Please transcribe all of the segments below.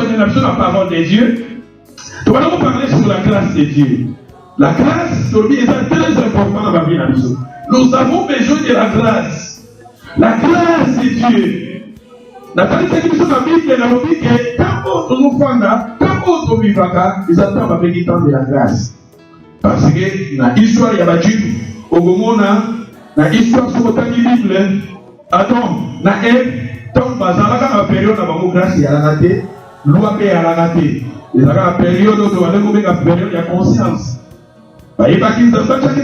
de la parole de Dieu. Nous allons parler sur la grâce de Dieu. La grâce, c'est très important dans ma vie. Nous avons besoin de la grâce. La grâce de Dieu. La grâce de Dieu, la Bible, la Bible, quand nous quand nous vivons, ils attendent avec le temps de la grâce. Parce que dans l'histoire, il y a des Juifs, au moment dans l'histoire sur la Bible, Adam, dans Ève, tant que la période de la grâce, il y a la raté, loi paix à la raté. Il y a la période où il y a la période de conscience. Il y a une conscience, donc, il y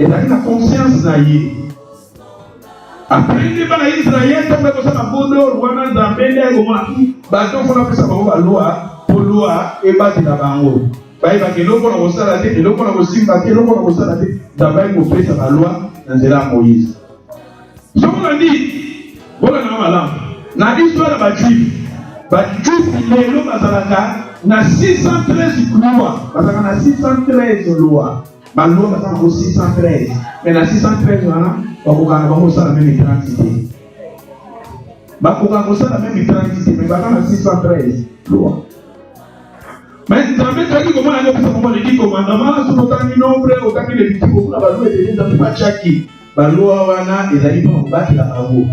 a une conscience. Après, il y a Israël, il y a loi et na l'histoire de na 613 lois, parce qu'on a 613 lois. Ma loi est 613. Mais na 613 on a la même identité. On a la même identité, mais on a 613 lois. Mais vous avez dit comment on a dit commandement, sur autant de nombre, autant de l'équipe, on a la loi de Pachaki. La loi wana ezali pour battre la parole.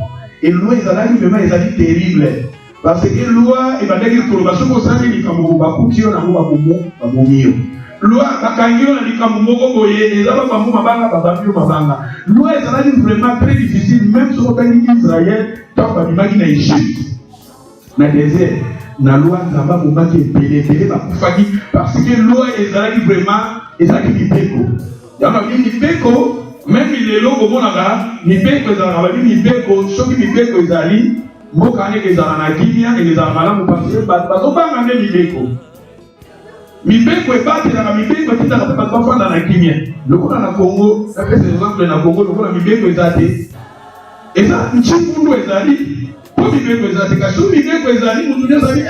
Et loi ezali vraiment ezali terrible. Parce que loi ebandaki koloba soko sali likambo bakutio na ngo bakomio. Loi bakangio na likambo moko boye ezaba bambo mabanga babamio mabanga. Loi ezali vraiment très difficile même sur autant d'Israël tant babimaki na Égypte. Na désert na loi nzamba bomaki pelé bakufaki parce que loi ezali vraiment ezali mipeko. Yama bingi peko. Même les lots au Monaga, Mibeko Zarabali, Mibeko, Shoki Mibeko Zali, Mokane Zarana Guinea et les Amalam, parce que Bazoba Mane Mibeko. Mibeko est battu dans la Mibeko, qui n'a pas de dans la Guinée. Le Kona Congo, ça fait ses exemples dans Congo, le Kona Mibeko est zati. Et ça, Nchikundu est zali, pour Mibeko est zati, Kachou Mibeko est zali, Moutoune Zali,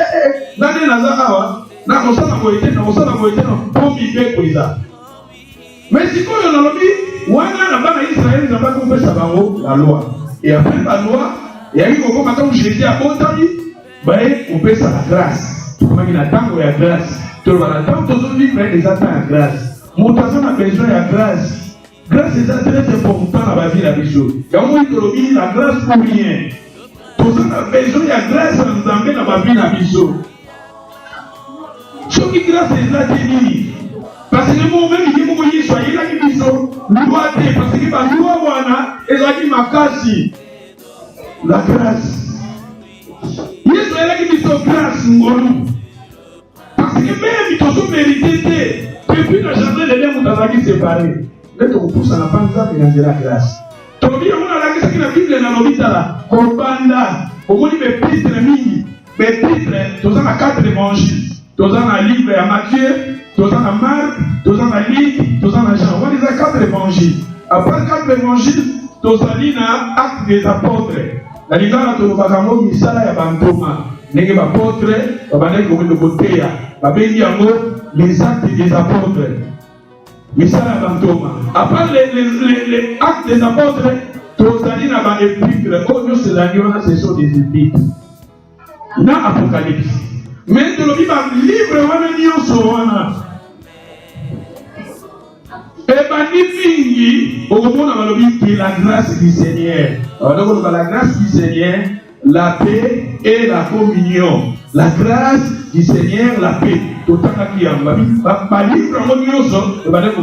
Nane Nazarawa, Nakosana Koïté, pour Mibeko est zati. Mais si quoi on a l'objet, wana na bana Israël n'a pas compris sa la loi. Et après la loi, il y a eu au moment où j'étais à Botani, on peut ça la grâce. Tout le monde attend la grâce. Tout le monde attend, tout le monde vit les attend la grâce. Mon personne a besoin de la grâce. Grâce est très important dans la vie de la vie. Il y a un moment où la grâce pour rien. Tout le monde a besoin de la grâce dans la vie de la vie. Ce qui grâce est là, parce que le moment où il y a une loi, parce que la loi est makasi. La grâce. Il y a une grâce. Parce que même si tu as mérité, depuis le jardin de l'homme, tu as séparé. Là, tu pousses à la panza et dans la grâce. Tu as dit, on a la grâce qui la Bible dans l'hôpital. Kobanda, au moins, mes pitres, tu as 4 évangiles. Tu as un livre à Matthieu. Tous en a Marc, tous en a Luc, tous en a Jean. On les a 4 évangiles. Après 4 évangiles, tous en a actes des apôtres. La ligana to bakamo misala ya bantoma. Nenge apôtres, babane ko de côté babengi yango les actes des apôtres. Misala ya bantoma. Après les actes des apôtres, tous en a ba épîtres. Oh Dieu, c'est la liona, ce sont des épîtres. Na Apocalypse. Mais dans le livre, on a dit que la grâce du Seigneur. Donc, la grâce du Seigneur, la paix et la communion. La grâce du Seigneur, la paix. Tout à qui a ma livre, on va dire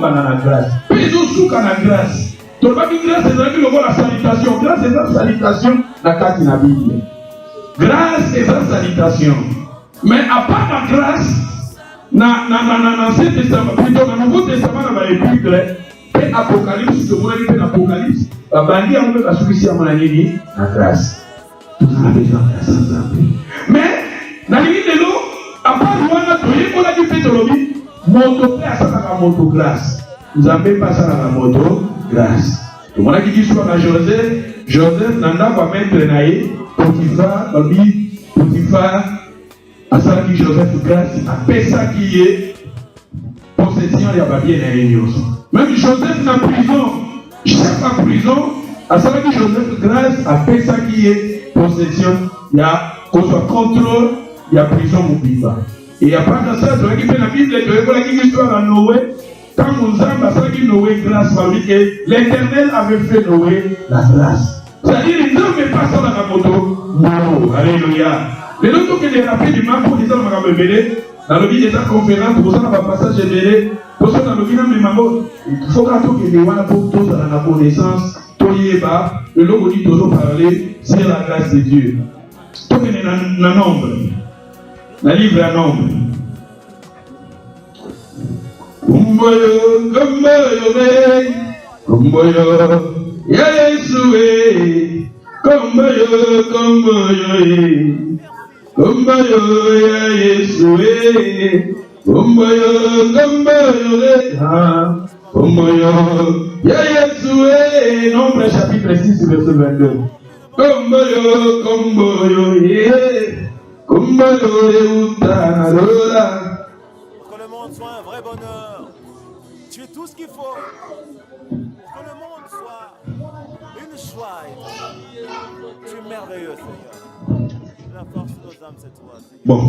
la grâce. Pézo la grâce. Donc, la grâce, c'est la salutation. Grâce est la salutation, la carte de la Bible. Grâce est la salutation. Mais à part la grâce, dans l'Ancien Testament, plutôt dans le Nouveau Testament, dans l'Épître, et Apocalypse, comme on a dit dans l'Apocalypse, on peut la soumission à mon ami, la grâce. Tout ça a besoin de grâce. Mais, dans l'Église de l'eau, à part Rwanda, on a dit Pétolobi, moto, à ça, la moto grâce. Vous n'avez pas ça dans la moto grâce. On a dit soit à Joseph, Nanda va mettre Naïe, Potiphar, à ça qui Joseph grâce, à ça qui est possession, il y a pas bien les réunions. Même Joseph dans la prison, chef en prison, À savoir que Joseph, grâce à ça qui est possession, il y a qu'on soit contrôle, il y a prison mobile. Et à part de ça, tu vois qu'il fait la Bible, tu vois qu'il y a l'histoire à Noé. Quand Mozart a fait Noé grâce à lui, l'Éternel avait fait Noé la grâce. C'est-à-dire, les hommes ne passent pas dans la moto. Non, alléluia. Les autres qui sont rapidement pour les hommes à me mêler, dans le milieu de la conférence, pour ça, on va passer mêler. Pour ça, dans le milieu de mes mamans, il faut que les gens pour tous dans la connaissance, tout y est bas, le logo dit toujours parler sur la grâce de Dieu. Tout est dans le nombre. Dans le livre à nombre. Kumboyo, ya Yesu, kumboyo, ya Yesu, kumboyo, ya Yesu, Nombre chapitre 6, verset 22. Kumboyo, utanarola. Soit un vrai bonheur. Tu es tout ce qu'il faut. Que le monde soit une joie. Tu es merveilleux, Seigneur. La force de nos âmes, c'est toi, Seigneur.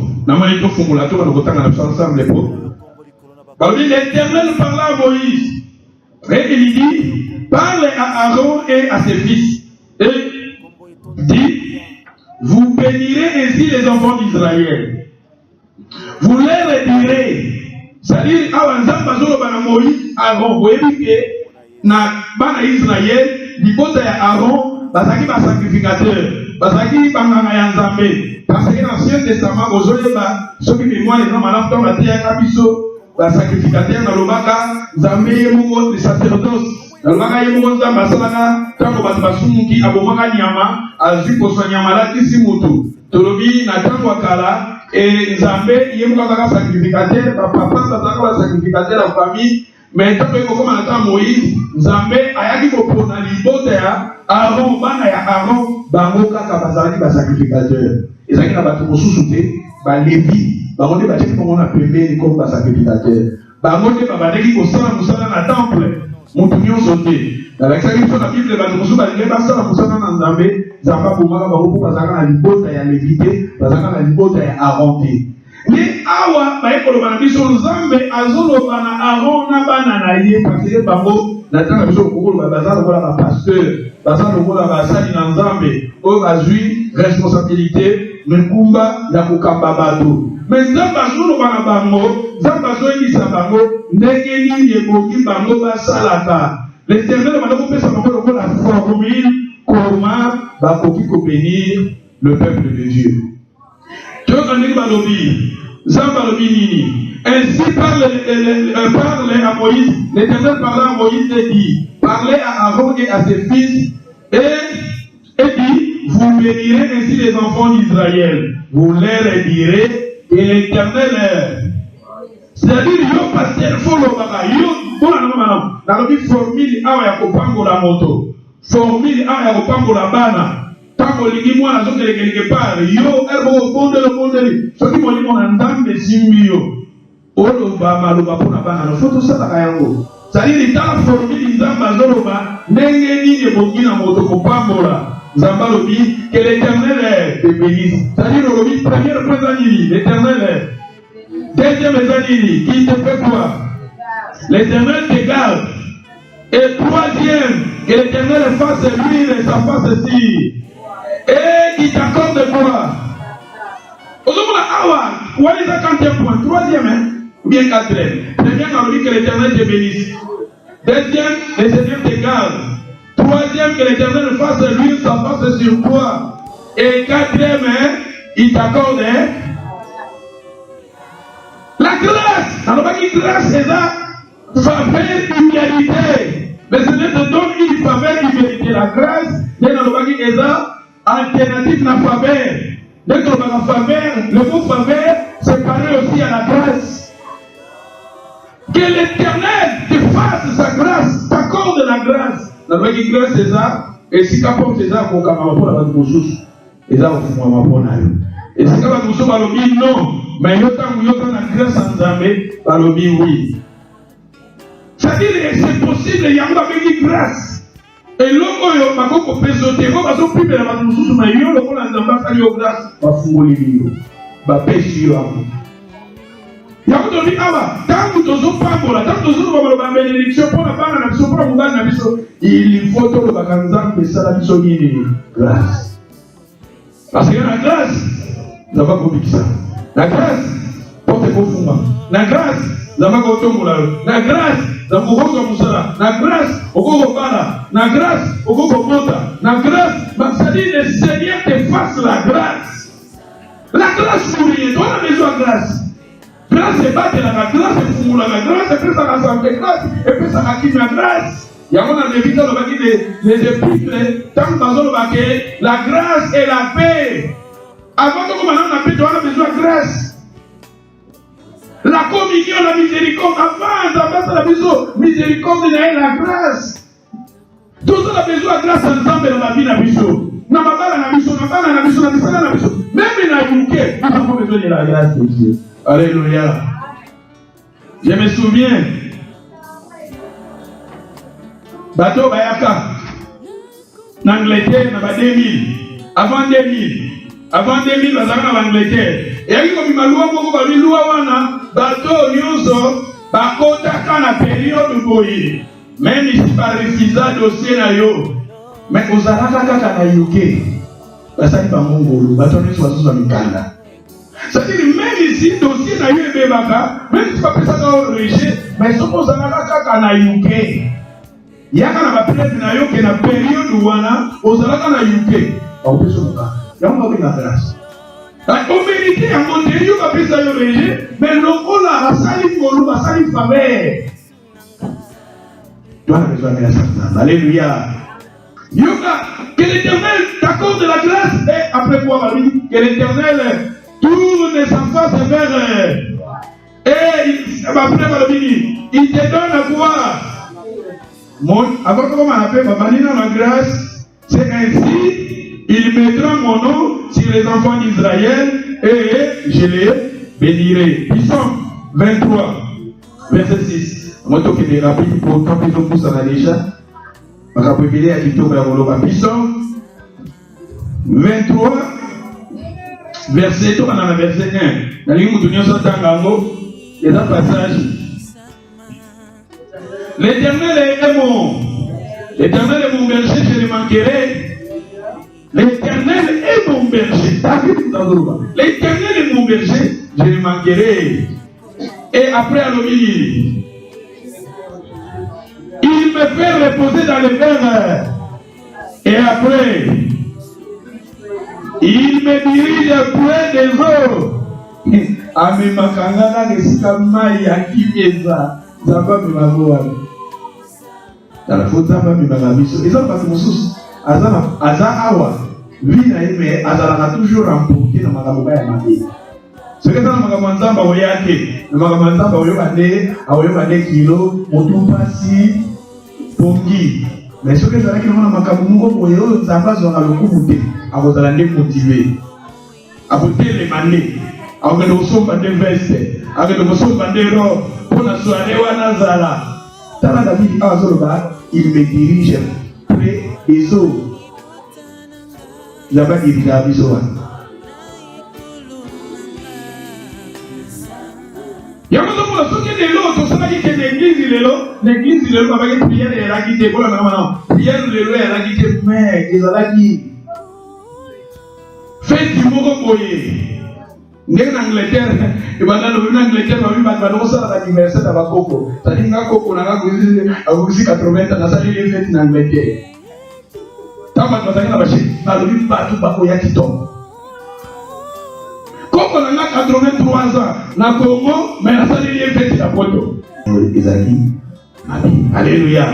Bon, l'Éternel parla à Moïse. Et il dit, parle à Aaron et à ses fils. Et dit, vous bénirez ainsi les enfants d'Israël. Vous leur direz, c'est-à-dire, avant Zamba Moïse, Aaron, vous voyez que na bana Israël, l'hypothèse Aaron, basaki ba sacrificateur, basaki banganga ya Nzambe, parce que dans l'Ancien Testament, aujourd'hui, ceux qui mémoire les gens malades dans la terre, kabiso, ba sacrificateur dans le baka, Nzambe yemungo le sacerdoce, dans le baka yemungo Nzambe asalaka, tango basumuki abomaka nyama, azi kosa nyama la kisi mutu, tolobi na tango akala. Et Nzambe, il y a un sacrificateur, papa, un sacrificateur en famille, mais tant que comme on Moïse, Nzambe, a dit qu'on a l'hypothèse, Aaron, Aaron, Bangoka, Kabazali, sacrificateur. Et ça, il y a un sous-souté, Lévi, Bangoka, on a payé comme sacrificateur. Bangoka, Babadeki, au sein de la temple, mon pignon sauté. Avec ça, il faut la Bible, il y a un Nzambe, Zamba Boumaka Baruku, Bazaka na libota ya Lévité, Bazaka na libota ya Aaron. Mais awa, baeko na biso Nzambe, azolo bana Aaron na bana na ye, parce que bango, na tanga biso kokolo bazala kola ba pasteur, bazala kola ba sali na Nzambe, o bazui responsabilité, mekumba ya kokamba bato. Mais Nzambe azolo bana bango, Nzambe azoyisa bango, ndenge nini eboki bango basalaka. L'Éternel va nous faire la formule comment Bakoki peut bénir le peuple de Dieu. Dieu ainsi parle à Moïse, l'Éternel parla à Moïse et dit, parlez à Aaron et à ses fils et dit, vous bénirez ainsi les enfants d'Israël. Vous leur direz que l'Éternel c'est-à-dire, yo pasteur follow baba, yo bona na mama na lobi formule awa ya kopangola moto, formule awa ya kopangola bana, tango lingi mwana zote quelque part, yo erbo bondeli, soki moni mona Nzambe simbi yo, oloba maloba pona bana, no foto sala kayango. C'est-à-dire, tala formule Nzambe azoloba, ndenge nini ebongi na moto kopangola, Nzambe lobi que l'Éternel te bénisse. C'est-à-dire, lobi première présence l'Éternel. Deuxième année, qui te fait quoi? L'Éternel te garde. Et troisième, que l'Éternel fasse lui et sa face ici. Et qui t'accorde quoi? Troisième, hein? Ou bien quatrième. Première, on dit que l'Éternel te bénisse. Deuxième, le Seigneur te garde. Troisième, que l'Éternel fasse lui et sa face sur toi. Et quatrième, hein? Il t'accorde, hein? La grâce, alors que grâce est là, faveur, humilité. Mais ce n'est te donne une faveur, humilité. La grâce, n'est dans le est là, alternative à la faveur. Dès que la faveur, le mot faveur, c'est parlé aussi à la grâce. Que l'Éternel te fasse sa grâce, t'accorde la grâce. La grâce est là, et si capable c'est ça, pour qu'on va la ressource. Et ça, on va prendre. Et si capable de nous non. Mais il y a la grâce en Nzambe, balobi oui. C'est-à-dire que c'est possible, il y a une grâce. Et l'homme, ma coco pésoté, on va s'occuper de la maison, mais il y a le monde en bas, il y a grâce, va fouiller les lieux, va pêcher les lieux. Il y a un dit, ah bah, tant que tu as pas pour la, tant que tu as pas bénédiction pour la banque, la mission pour la moubagne, la mission, il faut que le bacanzan puisse la mission de grâce. Parce que la grâce, nous n'avons pas compris ça. La grâce, porte vos fumba. La grâce, nous n'avons pas compris. La grâce, nous n'avons pas compris. La grâce, au gogo bala. La grâce, au gogo bota. La grâce, ça dit le Seigneur te fasse la grâce. La grâce pour rien. Toi, on a besoin de grâce. Grâce est battre la grâce, est fumula la grâce, et puis ça va s'en faire grâce, et puis ça va quitter la grâce. Il y a un évitant les épîtres, tant que la grâce et la paix. Avant que maintenant la paix, tu as besoin de grâce. La communion, la miséricorde, avant la miséricorde et la grâce. Tout ça a besoin de grâce ensemble dans la vie de la mission. Même dans la UK, nous avons besoin de la grâce de Dieu. Alléluia. Je me souviens. Bateau Bayaka. En Angleterre, dans 2000. Avant 2000. Avant 2000, nous avons en Angleterre. Et il y a eu une loi, bateau, Nyonso, Bakota, na période boye. Même ici, par refusant dossier na yo. Mais aux Arabes, na UK. Ça n'est pas mon boulot. Bateau, nous sommes sous un mikanda. C'est-à-dire, même ici, dossier na yo et bébaka, même si tu ne peux pas ça au rejet, mais ce qu'on a na UK. Il y a un période na yo qui est la période où on a aux Arabes na UK. On peut se voir. Il y a un peu de grâce. On mérite un monté, il y a un peu de rejet, mais l'on a la saline faveur. Tu as besoin de la saline. Alléluia. Yoga, que l'Éternel t'accorde de la grâce, et après quoi, que l'Éternel tourne sa face vers et après il te donne à voir. Avant qu'on appelle la grâce, c'est ainsi, il mettra mon nom sur les enfants d'Israël et je les bénirai. Psaume 23, verset 6. Moi, je vais rapide pour quand ils ont poussé à déjà. Je vais préparer à Kito Bayamoloba. Psaume 23. Verset 1. Dans le verset 1. Dans le passage. L'Éternel est mon. L'Éternel est mon berger, je ne manquerai. L'Éternel est mon berger. L'Éternel est mon berger, je ne manquerai. Et après, à l'omili, il me fait reposer dans les verts. Et après, il me dirige près des eaux. Ame makangana kesika mai ya kimeza. Zamba mimagoa. Dans la faute zamba mimagabiso. Et ça parce que Moussous, Aza Awa, lui na yeme, Azala toujours remporté dans Magaboba ya Mabé. Ce que ça n'a pas manzamba oyake, na magamanzamba oyobane kilo, motupasi, pongi. Mais ce que ça n'a pas makamungo oyo, zamba zonga lokubute, akozala ne motivé. Abote les manées. Avec le son de veste, avec le son de robe, pour la soirée ou à Nazala. Tana David Azoroba, il me dirige près des eaux. Là-bas, il y a des eaux. Il y a un moment où il y a de l'eau, tout ça dit que l'église, avec une prière, elle a quitté. Prière, elle a quitté, mais elle a dit faites du mot boyer. Ndenge na Angleterre, ibanda no na Angleterre ba biba ba dosa la anniversaire da bakoko. Tadi nga koko na kuzi 80 na sali le fête na Angleterre. Tamba bazanga na bashi, ba lobi ba tu ba ko ya kiton. Koko na 83 ans na Congo, mais na sali le fête da poto. Ezali. Amen. Alléluia.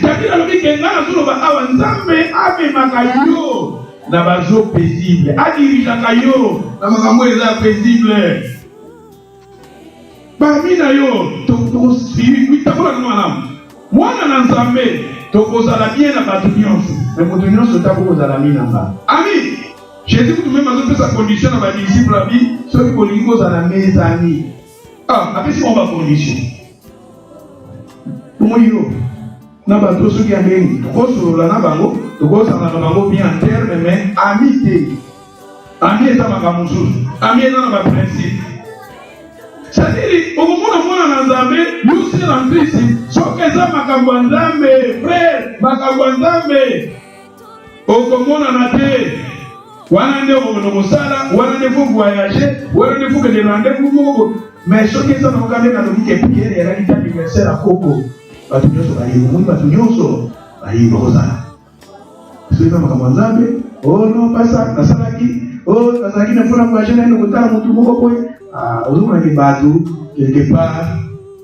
Tadi na lobi kenga na solo ba awa nzambe ame makayo. Na bazo paisible, a dirijaka yo, na makambo eza paisible. Parmi na yo, takola na malamu. Mwana na nzambe, tokozala bien na bato nyonso, mais moto nyonso takozala bien na ba. Amen. Jésus kutu même azopesa condition na ba disciple abi, soki kolingi kozala mes amis. Ah, apesi mo ba condition. Pour yo. na bato soki ya ndenge tokosolola na bango tokosanga na bango bien en terme mais ami te. Ami eza makambo mosusu, ami eza na baprincipe. C'est-à-dire okomona mwana na nzambe yusi na krisi soki eza makambo ya nzambe frère, makambo ya nzambe okomona na te. Wana nde okomona mosala, wana nde fo voyager, wana nde fo kende rendez-vous moko. Mais soki eza na kokande na lobi ke Pierre elaki ta anniversaire à Koko, bato nyonso bayebi, omoni bato nyonso bayebi bakozala. Soki eza makambo ya nzambe, oh non pas ça, nasalaki, oh nazalaki na mpona voyager naino kotala motu moko boye. Ozomonaki bato quelque part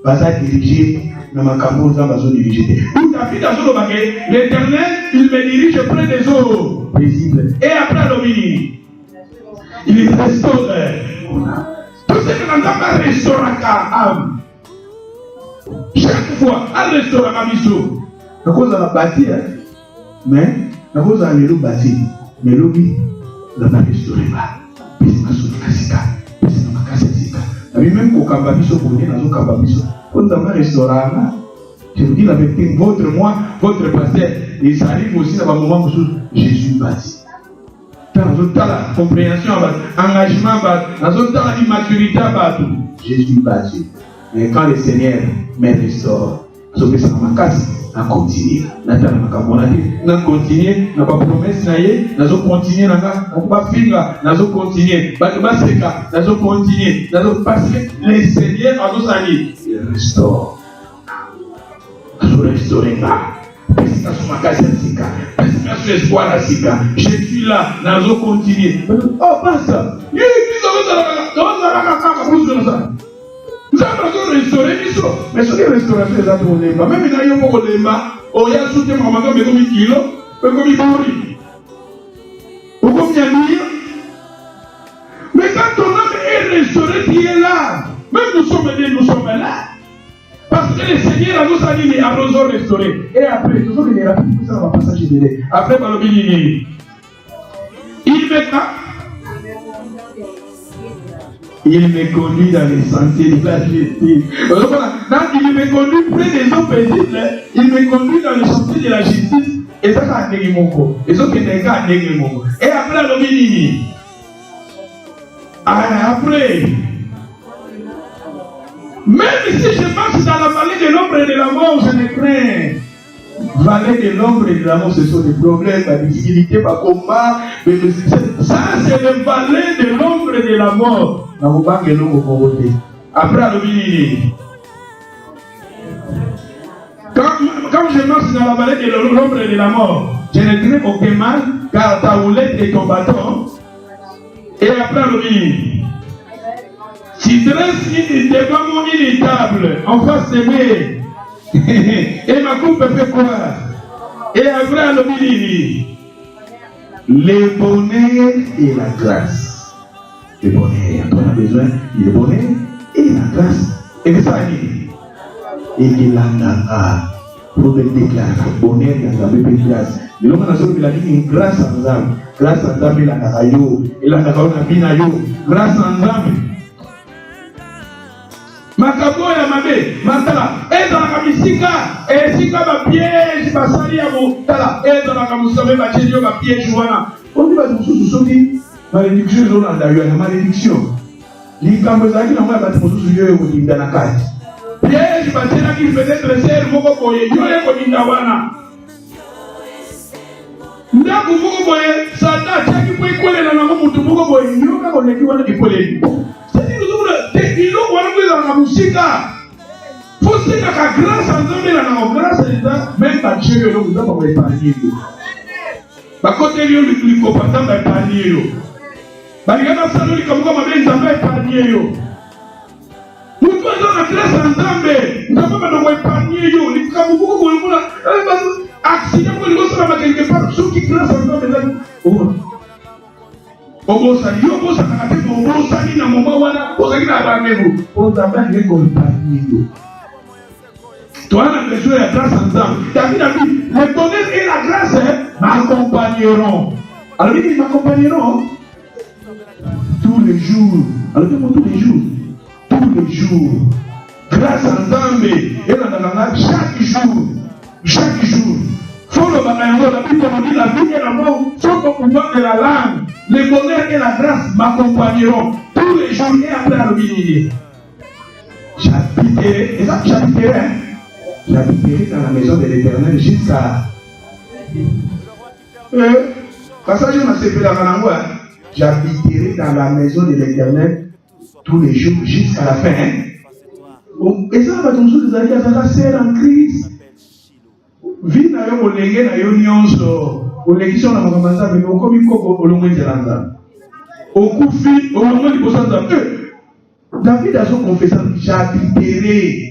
baza dirigé na makambo nzambe azodirige te. David azolobake l'Éternel il me dirige près des eaux paisibles. Et après l'omini il restaure. Tout ce que nzambe restauraka âme chaque fois restauraka biso. Nakozala bâti mais nakozala lelo bâti mais lobi nzambe restaure ba pesi masolo kasika. Même pour Kambabiso, pour venir dans un Kambabiso, quand on a un restaurant, je vous dis la vérité, votre moi, votre pasteur, et ça arrive aussi à un moment où Jésus bâti. Dans la compréhension, engagement, dans la immaturité, Jésus bâti. Mais quand le Seigneur me restaure, je vais faire ma casse, à continuer. Na continuer, na pas promesse na ye, na zo continuer na pas finga, na zo continuer. Ba seka, na zo continuer. Na zo parce que le Seigneur a zo sali, il restaure. Zo restaurer là. Parce que sur ma casse sika, parce que sur espoir sika. Je suis là, na zo continuer. Oh passe. Ye biso zo la nous avons restauré biso, mais ce qui est restauration est pour lemba. Même si nous avons lemba, on y a soutenu mon maman, mais comme il kilo, mais comme il bourri. Ou comme il y a mis. Mais quand ton âme est restaurée, tu es là. Même nous sommes là. Parce que le Seigneur a nous animé à nous restaurer. Et après, tout ce qui est rapide, ça va passer chez lui. Après, il met là. Il me conduit dans les sentiers de la justice. Il me conduit près des eaux paisibles. Il me conduit dans les sentiers de la justice. Et ça, c'est un moko. Et ça, c'est un moko. Et après, le mini. Après, même si je marche dans la vallée de l'ombre et de la mort, je ne crains. Vallée de l'ombre et de la mort, ce sont des problèmes, la difficulté, pas combat. Ça, c'est le vallée de l'ombre et de la mort. Après, quand je marche dans la vallée de l'ombre et de la mort, je ne crains aucun mal, car ta houlette et ton bâton. Et après, tu dresses devant moi une table en face de moi. Et ma coupe fait quoi? Et après, le bonheur et la grâce. Le bonheur, on a besoin du bonheur et la grâce. Et que ça dit? Et qu'il a pour me déclarer bonheur et la grâce. Et l'homme a dit une grâce en âme. Grâce en âme, il a yo. Il a yo. Grâce en âme. Makabo ya mabe, matala, eza na kamisika, esika ba piège basali ya motala, eza na kamusome ba chenyo ba piège wana. On dit ba mususu soki malédiction zo na dayo na malédiction. Likambo zaki na mwa ba mususu yo ko dinda na kati. Piège basela ki peut-être ser moko boye yo ko dinda wana. Ndaku moko boye sata chaki ko ikolela na mutu moko boye yo ka ko leki wana ikoleli. Il faut voir la musique. Il faut que la grâce en Dieu, la grâce même pas Dieu, nous avons pas épargné. Par contre, il y a le combattant va épargner. Il y a un salon qui comme bien ça va épargner. Nous avons la grâce en Dieu, nous avons pas épargner. Nous avons beaucoup de accident pour les autres quelque part. Ceux qui grâce en Dieu. Obosani, obosani, obosani na mama wana, obosani na bangebu. Obosani na compagnie. Toi, on a besoin de la grâce ensemble. David a dit, le bonheur et la grâce m'accompagneront. Alors il dit, m'accompagneront tous les jours. Alors dis-moi tous les jours. Tous les jours. Grâce ensemble. Et là, chaque jour. Chaque jour. Faut le bagaille, la Bible dit la vie et la mort sont au pouvoir de la langue. Le bonheur et la grâce m'accompagneront tous les jours et après à l'humilier. J'habiterai, et ça j'habiterai, hein? J'habiterai dans la maison de l'Éternel jusqu'à. Passage on a séparé la langue. J'habiterai dans la maison de l'Éternel tous les jours jusqu'à la fin. Et ça va toujours des années à sœur en Christ. Vie na yo molenge na yo nyonso. Olekisho na makamasa mais okomi koko olongo nzelanda. Okufi olongo libosa nzambe. David a confessé j'habiterai.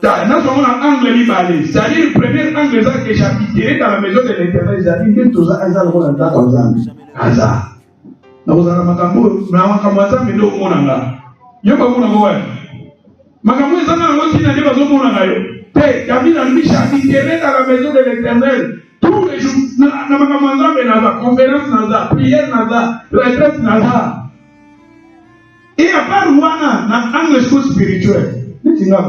Dans son angle libéré, c'est-à-dire le premier angle ça que j'habiterai dans la maison de l'Éternel, c'est-à-dire que tout ça a le rôle d'un comme ça. Asa. Nous avons makambo, na makambo ça mais no monanga. Yo ba monanga wa. Makambo ça na ngoti na ba zo monanga yo. David a dit j'habiterai dans la maison de l'Éternel tous les jours. Na makambo ça mais na conférence na prière na retraite na. Et à part wana na angle spirituel, ni tinga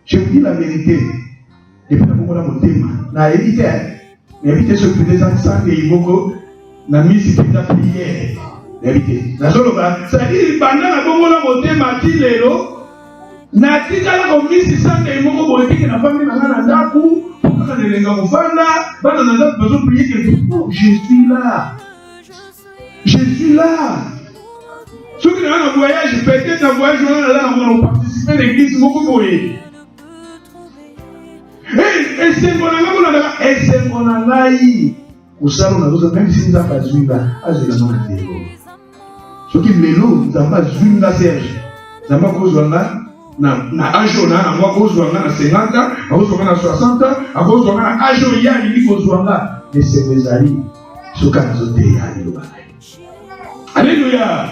je vous dis la vérité. Depuis la mon thème, na éviter ce que des accents de Iboko, na mise de la prière. Éviter. Na solo ba, c'est-à-dire pendant la bongo la mon thème à Tilelo, na tika la mise sans de Iboko politique na famille na ndaku, pour que les gens mufanda, bana na ndaku besoin prier quelque chose. Je suis là. Je suis là. Ceux qui ont un voyage, peut-être un voyage, on a participé à l'église, beaucoup de et c'est mon ami, et c'est mon ami. Au salon, on a même si nous avons pas joué là, à jouer la main de l'eau. Ce qui est l'eau, nous n'avons pas joué la Serge. Nous n'avons pas joué là, na ajo na, nous avons joué là, na 50 ans, nous avons joué là, 60 ans, nous avons joué là, ajo ya, il faut jouer là. Mais c'est mes amis, ce qu'on a joué là. Alléluia.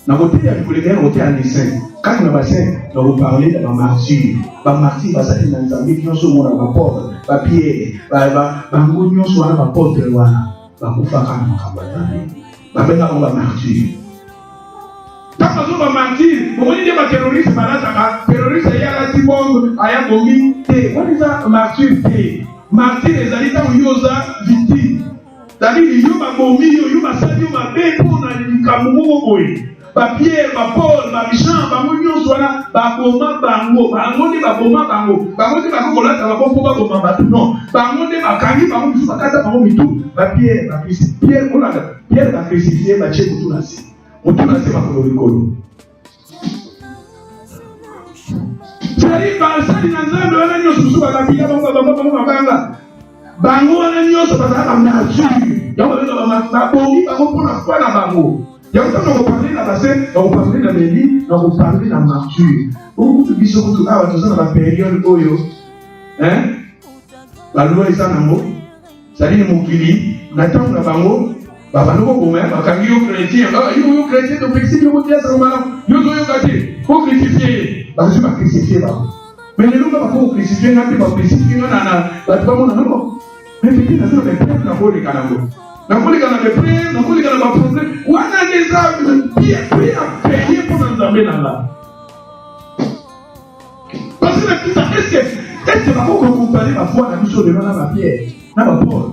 Dans le côté de l'église, on est en dessin. Quand on a passé, on va parler de la martyre. La martyre, va s'appeler dans les amis qui ont sur mon porte, papier, bangounion sur ma porte, va vous faire un cabaret. Va faire un martyr. Quand on va martyr, on dit que terroriste, terroriste, il y a la tibongue, il y a bongi, what is that martyr? Martyr, les alliés, ils ont victime. C'est-à-dire, ils ont ma bombi, ils ont ma salle, ils ont ma bête, ils ont ma camoufle. Ba Pierre, ba Paul, ba Michel, ba Mounion soit là, ba Boma, Bango, ba Monde, ba Boma, Bango, ba Monde, ba Kola, ba Boma, Boma, Batu, non, ba Monde, ba Kani, ba Monde, ba Kata, ba Momitou, ba Pierre, ba Christ, Pierre, on a Pierre, ba crucifié, ba Tché, Moutounasi, Moutounasi, ba Kolorikolo. C'est-à-dire, ba Sali Nanzan, ba Nanyo, Soussou, ba Bia, ba Banga, Bango, Nanyo, ba Banga, ba Nazu, Y'a ba Bongi, ba Bongi, ba Bongi, ba Bongi. Il y a autant de parler dans la scène, on va parler dans les lits, on va parler dans la martyre. Beaucoup de bisous, tout à l'heure, dans la période Oyo. Hein? La loi est en amour. Ça dit, mon kili, n'attend la bango, Babano, Gomer, Bakagio chrétien, yo chrétien, de principe, yo chrétien, yo chrétien, faut crucifier. Parce que je vais crucifier. Mais les loups, il faut crucifier, il faut crucifier, non. Mais peut-être, on a fait un peu de canabo. Nakolika na prière, nakolika na problème. Wana des âmes qui a payé pour nous amener là. Parce que tout ça, est-ce que vous comparer ma foi à la mission de la pierre, na ma Paul.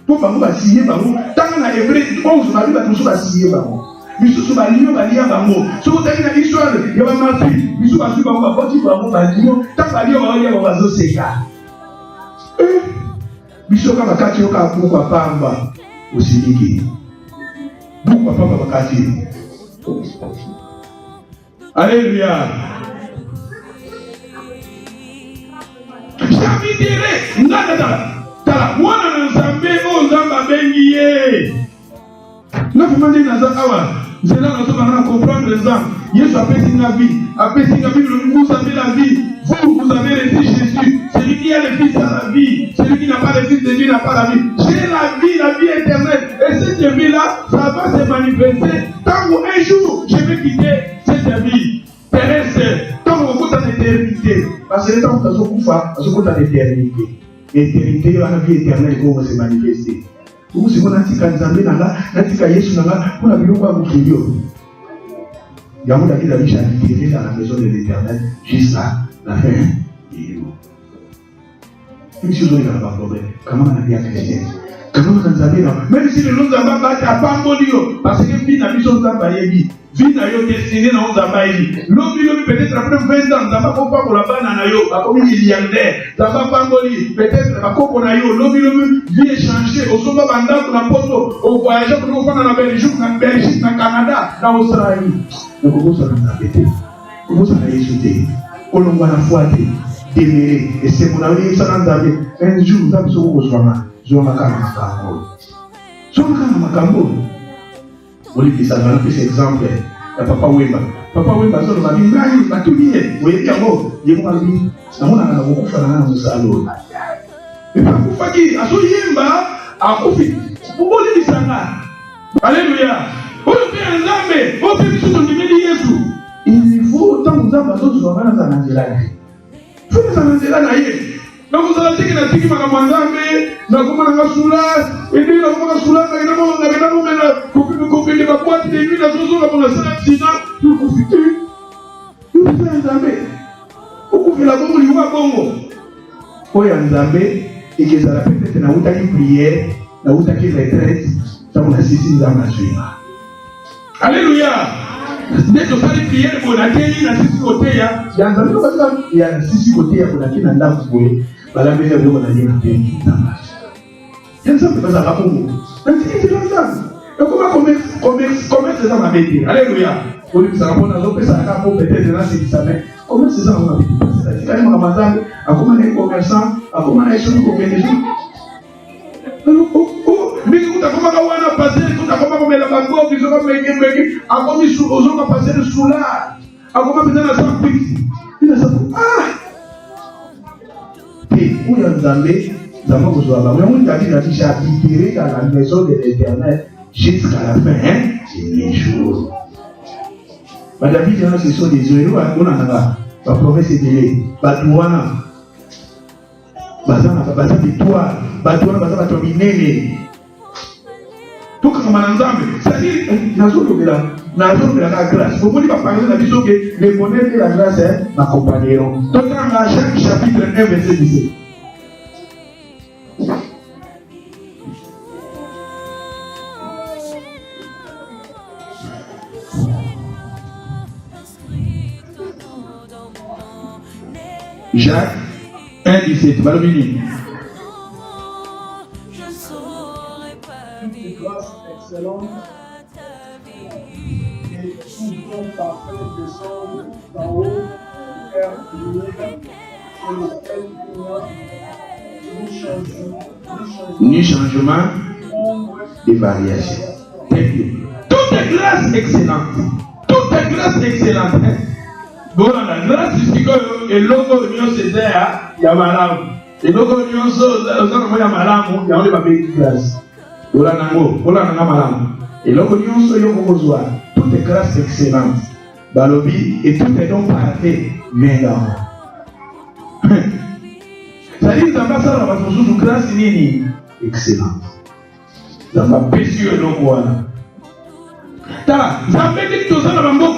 Pour pas vous signer par vous. Tant na hébreu, on se va lui battre sur signer par vous. Biso so ba liyo ba liya ba mo. So ko tani na Israël, ya ba mati. Biso ba su ba ba boti ba mo ba liyo. Ta ba liyo ba liya ba zo seka. Biso kama kati yo ka kwa pamba usidiki. Buku pamba wakati. Alléluia. J'habiterai tala mwana na Nzambe o Nzamba bengi ye. Na fumandi na za awa. Zela na soba na comprendre les âmes. Yesu apesi na vie. Apesi na vie, vous avez la vie. Vous avez reçu Jésus. Celui qui a le Fils a la vie. Celui qui n'a pas le Fils de Dieu n'a pas la vie. J'ai la vie éternelle. Et cette vie-là, ça va se manifester. Tant qu'un jour, je vais quitter cette vie terrestre. Tant qu'on compte en éternité. Parce que le temps où on va se compte en éternité. L'éternité, la vie éternelle, comment se manifester. Vous savez, on a dit qu'à Nzambe, on a dit qu'à Yesu, on a vu quoi vous criez. Il y a un qui a dit j'habiterai dans la maison de l'Éternel jusqu'à la fin. Même si vous avez un problème, comment on a bien chrétien? Comment on a bien? Même si le nom d'Amba bat à Pambolio, parce que vie n'a plus son Zambayebi, vie n'a eu destiné dans Zambayebi. L'homme peut-être après 20 ans, Zamba Kopa pour la banane, comme milliardaire, Zamba Pamboli, peut-être à Koponayo, l'homme vie échangée, au Somba Banda pour la pote, au voyageur pour nous faire dans la Belgique, dans le Canada, dans l'Australie. Donc, comment ça nous a pété? Comment ça nous a échoué? On l'a foi déméré, et c'est mon avis, ça nous a fait. Un jour, nous avons besoin de soi. Makambo. On dit que ça va plus exemple. Papa Wemba. Papa Wemba, ça va bien. Il va tout dire. Vous voyez bien, il va dire. Ça m'a dit, on va faire un salon. Mais pas pour faire qui? À ce Yemba, à Kofi. Vous voulez dire ça là? Alléluia. On fait un zambe. On fait tout ce que Jésus. Il faut autant que vous avez besoin de faire un zélade. Il faut faire un zélade ailleurs. Donc vous allez dire que la tiki m'a commandé, na comment on a soula, et puis na comment on a soula, na comment on a gagné la copie de ma boîte, et puis la chose là pour la salle accident, vous profitez, vous faites un zambé, vous faites la bombe, vous voyez bongo, vous y a un zambé, et que ça peut-être na outa qui prière, na outa qui retraite, ça on a six ans à suivre. Alléluia. Dès que vous allez prier, vous avez dit, il y a six côtés, il y a six côtés, vous avez dit, il y a six côtés, la maison de l'homme a dit qu'il y a un peu de ça. Mais c'est ça. Et comment c'est ça ma bête? Alléluia. Vous dites que ça répond à l'autre, ça a peut-être dans ces examens. Comment c'est ça ma bête? C'est quand même Ramadan, à comment on est commerçant, à comment on est sur le commerçant. Mais quand on a passé, quand on a la banque, ils ont fait à comment ils ont passé le soulard, à comment ils ont fait la pique. Il a dit, et où il y a un zambé, mais on a dit que j'habiterai dans la maison de l'Éternel jusqu'à la fin des jours. Madame, ce sont des yeux, on a la promesse est délai, Batouana, Bazana, Victoire, Batouana, Bazana, Minene. Tout comme un ensemble, c'est-à-dire, la grâce. Vous pouvez pas parler de la vision que les bonheurs et la grâce m'accompagneront. Donc, dans chaque chapitre 1, verset 17. Jacques 1, 17. Balomini. Excellente et tout don parfait descend d'en haut, Père lumière, sur lequel ni changement, ni variation. Toute grâce excellente. Toute grâce excellente. Bon, la grâce, c'est que le logo de Dieu Césaire, il y a malade. Le logo de Dieu Césaire, il y a malade, il y a une grâce. Et l'homme toute est grâce excellente. Balobi et tout est donc parfait. Mais non. C'est-à-dire que ça va faire la grâce excellente. Ça va pécher le roi. Ça fait que tout ça dans le monde.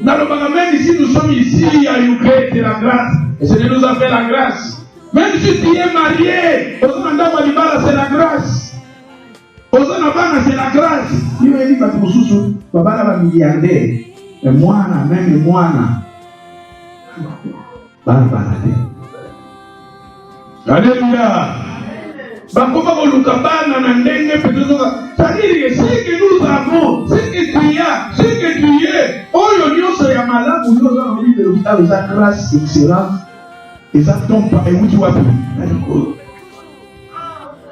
Dans le bagage, ici, nous sommes ici à Ukraine, c'est la grâce. Et c'est de nous appeler la grâce. Même si tu es marié, c'est la grâce. C'est la grâce. Il m'a dit que papa va milliardaire. Et moi, même moi, alléluia. C'est-à-dire que ce que nous avons, ce que tu as, ce que tu es, oh, nous sommes malades, nous avons mis de l'hôpital, nous avons grâce excellente. Et ça tombe pas, et où tu vas plus.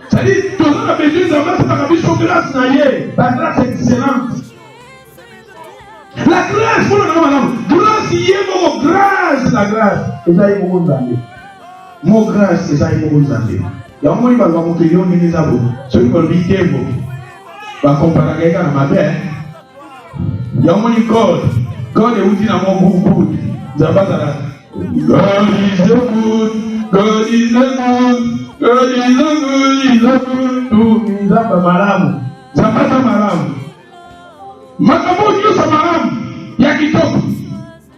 C'est-à-dire que tout le monde a besoin d'avoir la mission grâce, la grâce excellente. La grâce, pour le moment, grâce, il y a mon grâce, la grâce. Et ça, il y a mon grâce. Mon grâce, et ça, il y a mon grâce. Il y a un moment où il va vous créer un ministère. Celui qui va lui dire, il va comparer quelqu'un à ma mère. Il y a un moment où God est outil dans mon groupe. God is the good, God is the good. God is the good, is the good. Tu zamba malamu. Zapata malamu. Makamu Dieu sa malamu. Ya kitoko.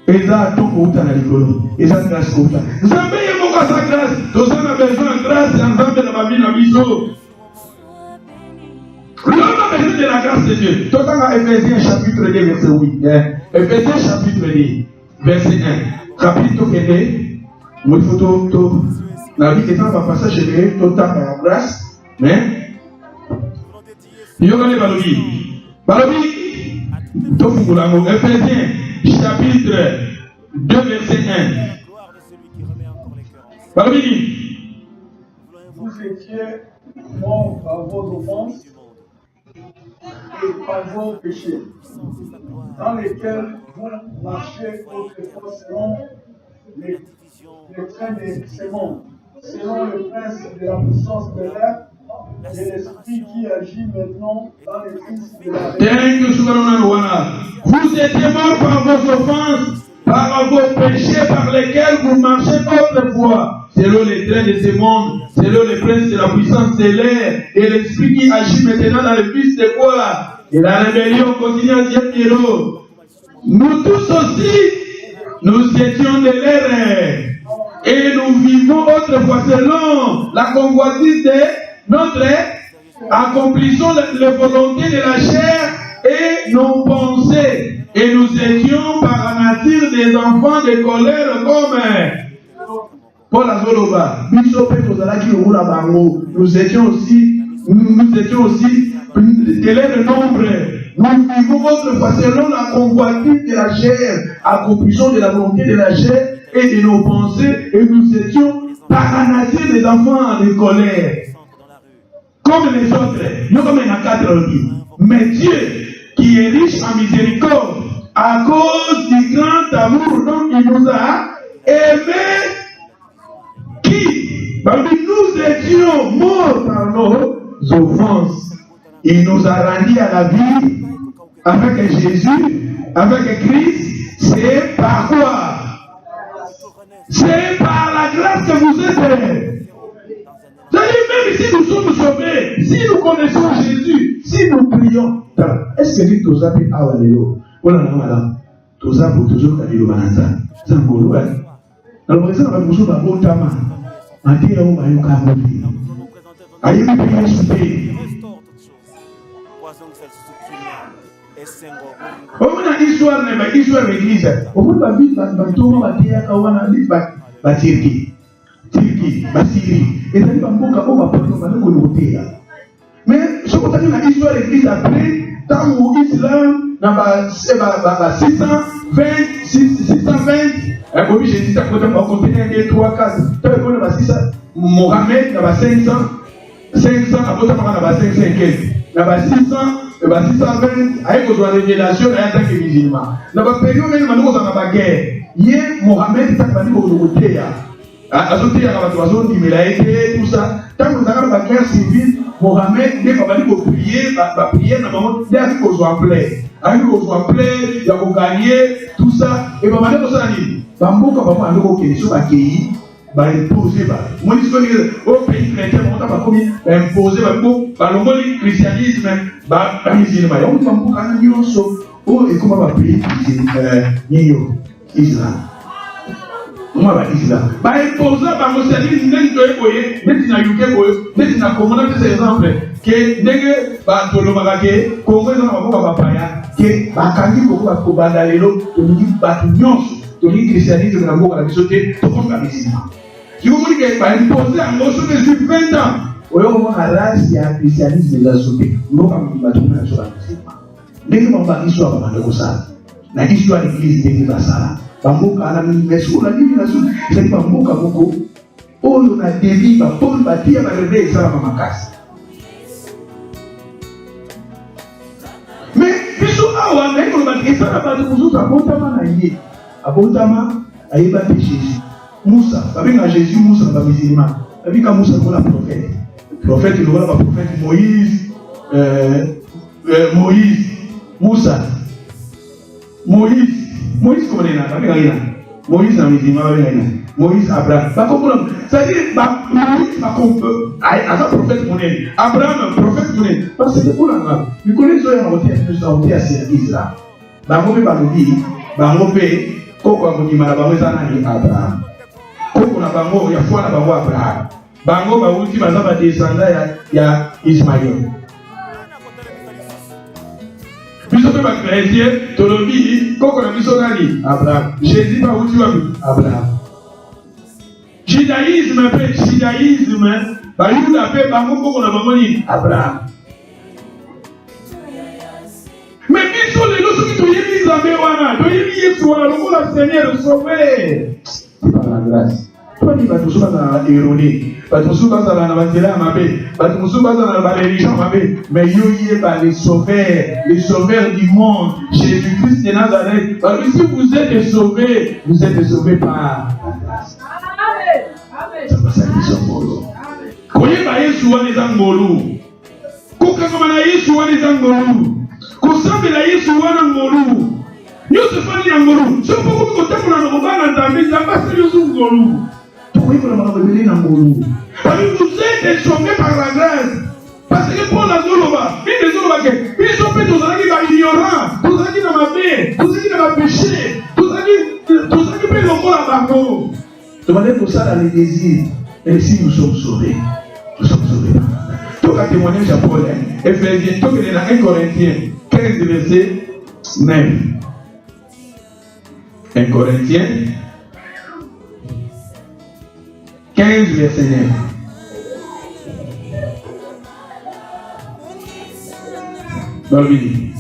Et eza to kouta na likolo eza grâce kouta nzambe ye moko aza grâce toza na besoin grâce ya nzambe na babi na biso. L'homme a besoin de la grâce de Dieu. Tout dans Ephésiens chapitre 2 verset 8. Ephésiens chapitre 2 verset 1. Chapitre 2. Moi il faut tout la vie étant un passage de tout temps par grâce, mais il y a les balobi tout fungulamo Ephésiens chapitre 2 verset 1. Balobi vous étiez morts par vos offenses et par vos péchés, dans lesquels vous marchez autrefois selon les trains de ce monde, selon le prince de la puissance de l'air et l'esprit qui agit maintenant dans les fils de la Vous étiez morts par vos offenses, par vos péchés par lesquels vous marchez autrefois, selon les trains de ce monde, selon les princes de la puissance de l'air et l'esprit qui agit maintenant dans les fils de quoi? Et la rébellion continue à dire Pierrot. Nous tous aussi, nous étions de l'air et nous vivons autrefois selon la convoitise de notre accomplissons les volontés de la chair et nos pensées. Et nous étions par la nature des enfants de colère comme Paul Azoloba. Nous étions aussi quel est le nombre? Nous vivons autrefois selon la convoitise de la chair, accomplissons de la volonté de la chair et de nos pensées, et nous étions par la nature des enfants de colère. Comme les autres, nous sommes en 4 vies. Mais Dieu, qui est riche en miséricorde, à cause du grand amour dont il nous a aimés, qui, nous étions morts par nos offenses. Il nous a rendus à la vie avec Jésus, avec Christ. C'est par quoi? C'est par la grâce que vous êtes. C'est-à-dire, même si nous sommes sauvés, si nous connaissons Jésus, si nous prions, est-ce que nous avons fait Awaléo? Voilà, madame. Tous avons toujours fait le Manasa. C'est un beau loup. Alors, ça va vous sauver à bon temps. Matéo, Mayoka, Mobi. Aïe, priez, soupé. On a histoire de l'église. On a vu Turquie, Syrie. Et ça dit on va prendre mais ce qu'on a dit dans l'histoire de l'église après, tant où l'islam, dans 620, comme j'ai dit, ça peut être contenir 2, 3, 4. Tant que 600, Mohamed, dans 500, après, dans 620, avec la révélation, il y a tant que musulmans. Dans la période où nous avons la guerre, Mohamed, il a dit qu'on azote ya bato bazondimela ete tout ça tant que avons la guerre civile Mohamed ne va pas prier va prier na bango nde aki kozwa plaie ya kogagner tout ça et va bande kosala nini bamboka bango ando kokende so bakei baimposer ba moi disons que au pays chrétien monta bakomi baimposer bango balongoli christianisme bamisilima yango bamboka na nyonso oyo ekoma baprier niyo Islam. Comment va dire ça? Bah, imposer par mon service, n'est-ce pas? N'est-ce pas? Comment on a fait exemple que n'est-ce pas? Tout le monde a dit Congo est un peu papaya que bakandi Congo va kobandalelo to dit batunions to dit christianisme na Congo la bisoté to comme la musulman. Si vous voulez que bah imposer en gros sur 20 ans, oyo mo la race ya christianisme la soté, no comme batuna sur la musulman. N'est-ce pas ba histoire ba ndeko ça? Na histoire de l'église de Basala. Bamboka na mimeso na nini nazo c'est bamboka boko oyo na devi ba pole batia ba rebe ça ba makasi mais biso awa na ko ba kisa na ba kuzuza abondama na yé abondama ayeba pe Jésus Moussa babenga Jésus Moussa ba musulman abika Moussa ko la prophète le voilà ba prophète Moïse Moïse comment il a Moïse a mis Moïse Abraham. C'est-à-dire, Moïse a compris. À un prophète monnaie. Abraham, prophète monnaie. Parce que pour la grave, nous connaissons un côté à service là. Bangopé Balobi, Bangopé, koko akondima na bango eza nani Abraham koko na bango ya foi na bango Abraham bango bauti baza badescendant ya Ismaël biso mpe bakrétien tolobi koko na biso nani Abraham Jésus bauti wapi Abraham judaïsme mpe judaïsme bayuda mpe bango koko na bango nini Abraham mais biso lelo soki toyebi nzambe wana toyebi yesu wana lokola seigneur sauver c'est par la grâce toyebi bato mosusu bazala na erone bato mosusu bazala na banzela ya mabe bato mosusu bazala na bareligion mabe mais yo yeba le sauveur du monde Jésus-Christ de Nazareth balobi si vous êtes sauvés par la grâce koyeba yesu wana eza ngolu kokangama na yesu wana eza ngolu kosambela yesu wana ngolu nyonso efandi na ngolu so mpo komi kotambola na kobanga nzambe nzambe asali yoso ngolu tokoyekola makambo ebele na ngolu parce que vous êtes sauvés par la grâce parce que Paul azoloba nini ezolobake biso mpe tozalaki baignorant tozalaki na mabe tozalaki na bapéché tozalaki mpe lokola bango tobandeki kosala les désirs et si nous sommes sauvés toka témoignage à Paul Éphésiens tokende na 1 Corinthiens 15 verset 9 1 Corinthiens 15 verset 9 Barbini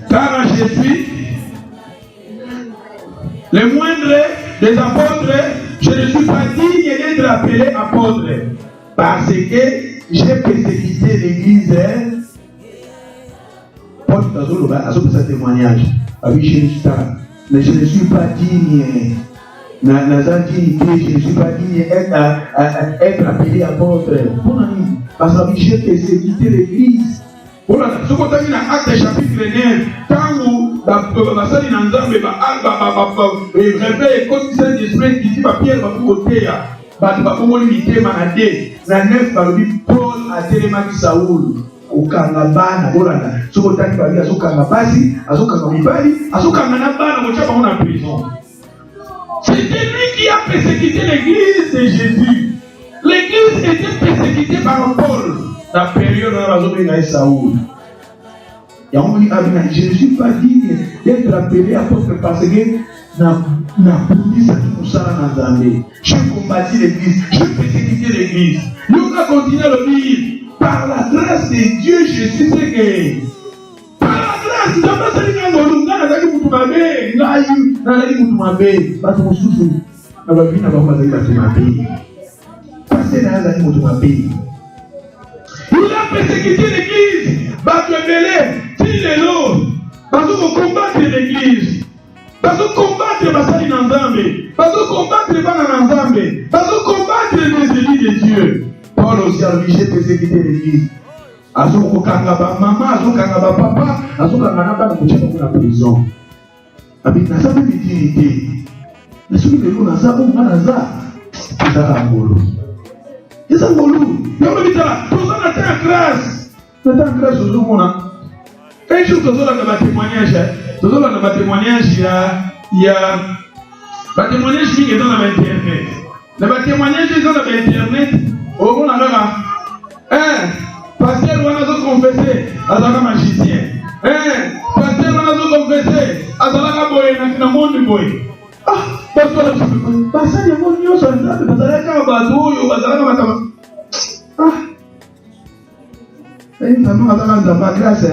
car je suis le moindre des apôtres, je ne suis pas digne d'être appelé apôtre parce que j'ai persécuté l'église. Paul a ce témoignage. Mais je ne suis pas digne. Je ne suis pas digne d'être appelé apôtre. Parce que j'ai persécuté l'église. Voilà, ce qu'on a mis dans Actes chapitre 9, quand basali na nzambe réveil côté Saint-Esprit qui dit Pierre va côté bato bakongoli mitema na de na 9 balobi Paul atelemaki Saul okanga bana bolanda soko taki bali azokanga basi azokanga mibali azokanga na bana kotia bango na prison. C'était lui qui a persécuté l'église de Jésus. L'église était persécutée par Paul. La période où Bazobenga et Saoul. Je ne suis pas digne d'être appelé apôtre parce que j'ai combattu l'église, j'ai persécuté l'église. Nous allons continuer à le dire. Par la grâce de Dieu, je suis ce que. Par la grâce, nous avons dit que nous avons dit il a persécuté l'église. Parce qu'on combattre l'église. Parce qu'on combattre Basali Nanzambe. Parce qu'on combattre Bana Nanzambe. Parce qu'on combattre les élus de Dieu. Paul aussi a obligé de persécuter l'église. Azoko kangaba maman, azoko kangaba papa, azoko kangaba na kuchapa kuna prison. Abi na sababu utilité. Na sababu lelo na sababu ngana za. Za ngolo. Eza ngolo. Yoko bitala, toza na ta grâce. Na ta grâce ozomona. Un jour tozola na témoignage, tozola na témoignage ya ba témoignage mingi dans la internet. Na ba témoignage dans la internet, au na kaka pasteur wana zo confesser, azala magicien. Pasteur wana zo confesser, azala boye na monde boye. Ah, pasteur pasteur ya monde yo so nzambe bazala ka bato oyo bazala ka matama. Ah. Nzambe azala nzambe grâce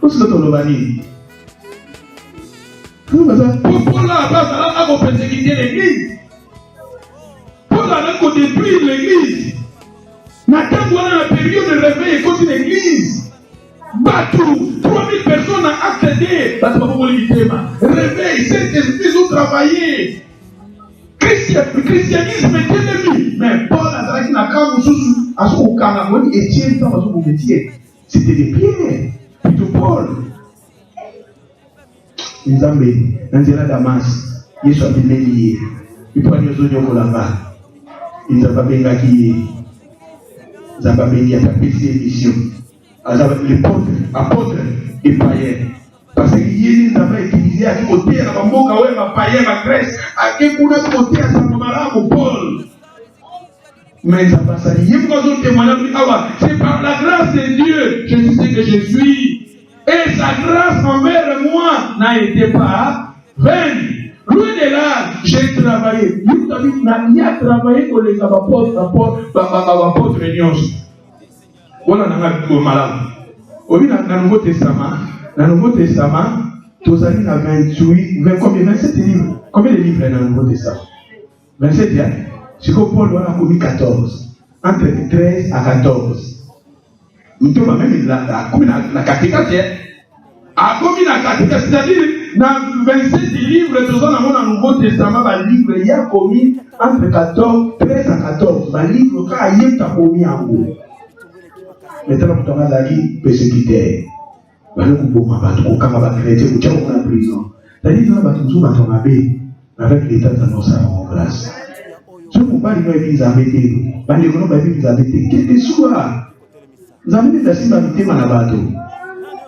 Qu'est-ce que tu as dit? Pour la base, on a persécuté l'église. Pour la détruire l'église. Maintenant, on a la période de réveil et côté l'église. Batou, 3000 personnes ont accédé. Réveil, cet esprit, ils ont travaillé. Christianisme était ennemi. Mais Paul a dit que c'était des pierres. Plutôt Paul. Nzambe, Nzela Damas, Yesu abimeli. Il prend les autres au là-bas. ils ont pas bien qui ils ont pas bien qui a PC émission. Les apôtres et païens. Parce que ils ont utilisé à côté à la mboka ouais ma païen ma Grèce à qui kuna côté à Samara au Paul. Mais ça passe à dire c'est par la grâce de Dieu je suis ce que je suis. Et sa grâce envers moi n'a été pas vaine. Loin de là, j'ai travaillé. Il a travaillé pour les apôtres voilà, on a un malade. Au Nouveau Testament, dans le Nouveau Testament, tous années à 28, 27 livres. Combien de livres dans le Nouveau Testament? 27, hein? C'est que Paul a commis 14. Entre 13 à 14. Nous sommes même la catégorie. A commis la catégorie, c'est-à-dire, dans 27 livres, tous dans le Nouveau Testament, il y a commis entre 13 à 14. Le livre, quand il y a commis en haut. Maintenant, tu as dit persécuteur. Tu as dit que tu as chrétien, tu as dit en prison. Tu as dit que tu as dit avec l'état de nos salons en grâce. Ce n'est pas une église arrêtée. Pas les gens qui sont arrêtés. Quel que soit, nous avons dit la civilité dans la bateau.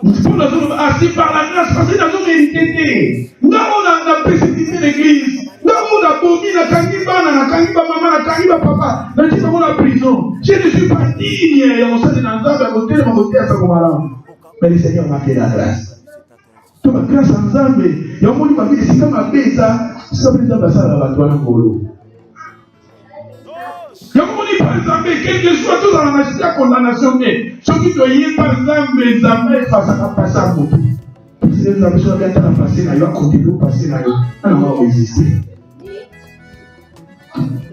Nous sommes assis par la grâce parce que nous avons mérité. Nous avons persécuté l'église. Nous avons bombé la kangiba, maman, la kangiba, papa. Nous avons la prison. Je ne suis pas digne. Et on s'est dit dans un côté, on va côté à Sakomala. Mais le Seigneur m'a fait la grâce. Tu as grâce en Zambé. Il y a un monde qui m'a dit c'est comme un bêta. C'est comme les ambassadeurs à la bateau à l'Angolo. Il y a un monde qui par exemple, quel que soit tout dans la machine à condamnation, ceux qui doivent par exemple, les amis face à la passe à moto. Si les amis sont bien à passer, ils vont continuer à passer là. On va résister.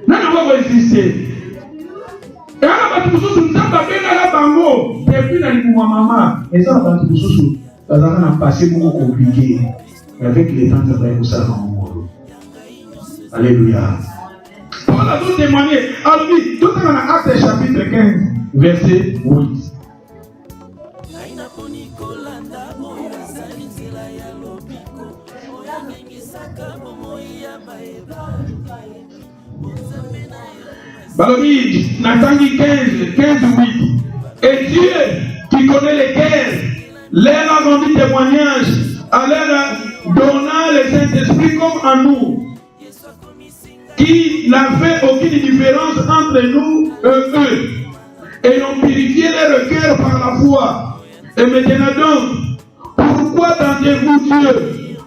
Non, on va résister. Et alors, nous sommes bien à la bango. Depuis la maman, et ça, nous sommes un passé beaucoup compliqué. Mais avec les temps, ça va être ça. Alléluia. Paul a tout témoigné. Alors, tout dans Actes chapitre 15, verset 8. Balobi, Natangi 15, 8. Et Dieu, qui connaît les guerres, leur a rendu témoignage, à leur donnant le Saint-Esprit comme en nous, qui n'a fait aucune différence entre nous et eux, et ont purifié leur cœur par la foi. Et maintenant donc, pourquoi tentez-vous Dieu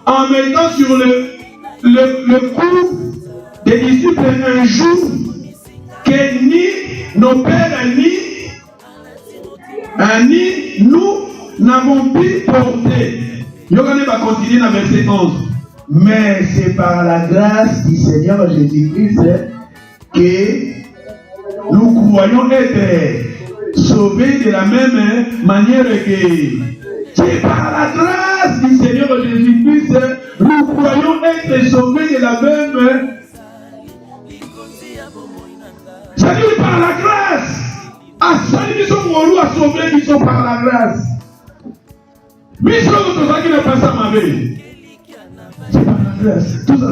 en mettant sur le cou des disciples un jour que ni nos pères ni nous n'avons pu porter. Yogane va continuer dans verset 11. Mais c'est par la grâce du Seigneur Jésus-Christ que nous croyons être sauvés de la même manière que. C'est par la grâce du Seigneur Jésus-Christ que nous croyons être sauvés de la même. C'est par la grâce. À salut, ils sont morts à sauver, ils sont par la grâce. Mais ce qui n'a pas ça, ma vie. C'est par la grâce. Tout ça.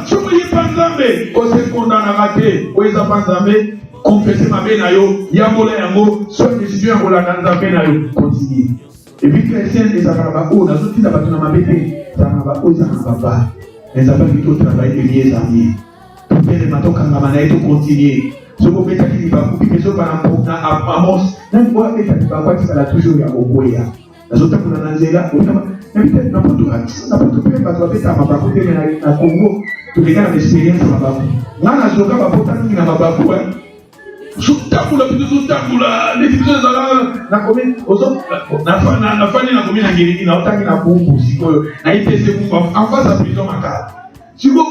Si vous n'avez pas d'âme, vous êtes condamné à rater. Vous n'avez pas d'âme, confessez ma vie. Yamola Yamo, soit décision à la grande continuez. Et puis, chrétiens, les Arabako, dans toute la bataille, ma vie, les Arabako, les Arababa, les Arabako qui ont travaillé de liés amis. Pour que les matons, quand la manette continue. Ce qu'on fait, c'est qu'il va couper, mais ce qu'on va à Amos, même moi, il va toujours y avoir Okoya. Les autres, on a un zéla, on a n'importe quoi. N'importe quoi, parce qu'on fait à Mabako, à Congo, tous les gars d'expérience à Mabako. Là, la Zoga va porter à Mabako. Sous-tabula, sous-tabula, les filles de la commune, aux autres, la famille de la commune, la commune, la bombe, la IPC, en face à prison, ma carte. Si vous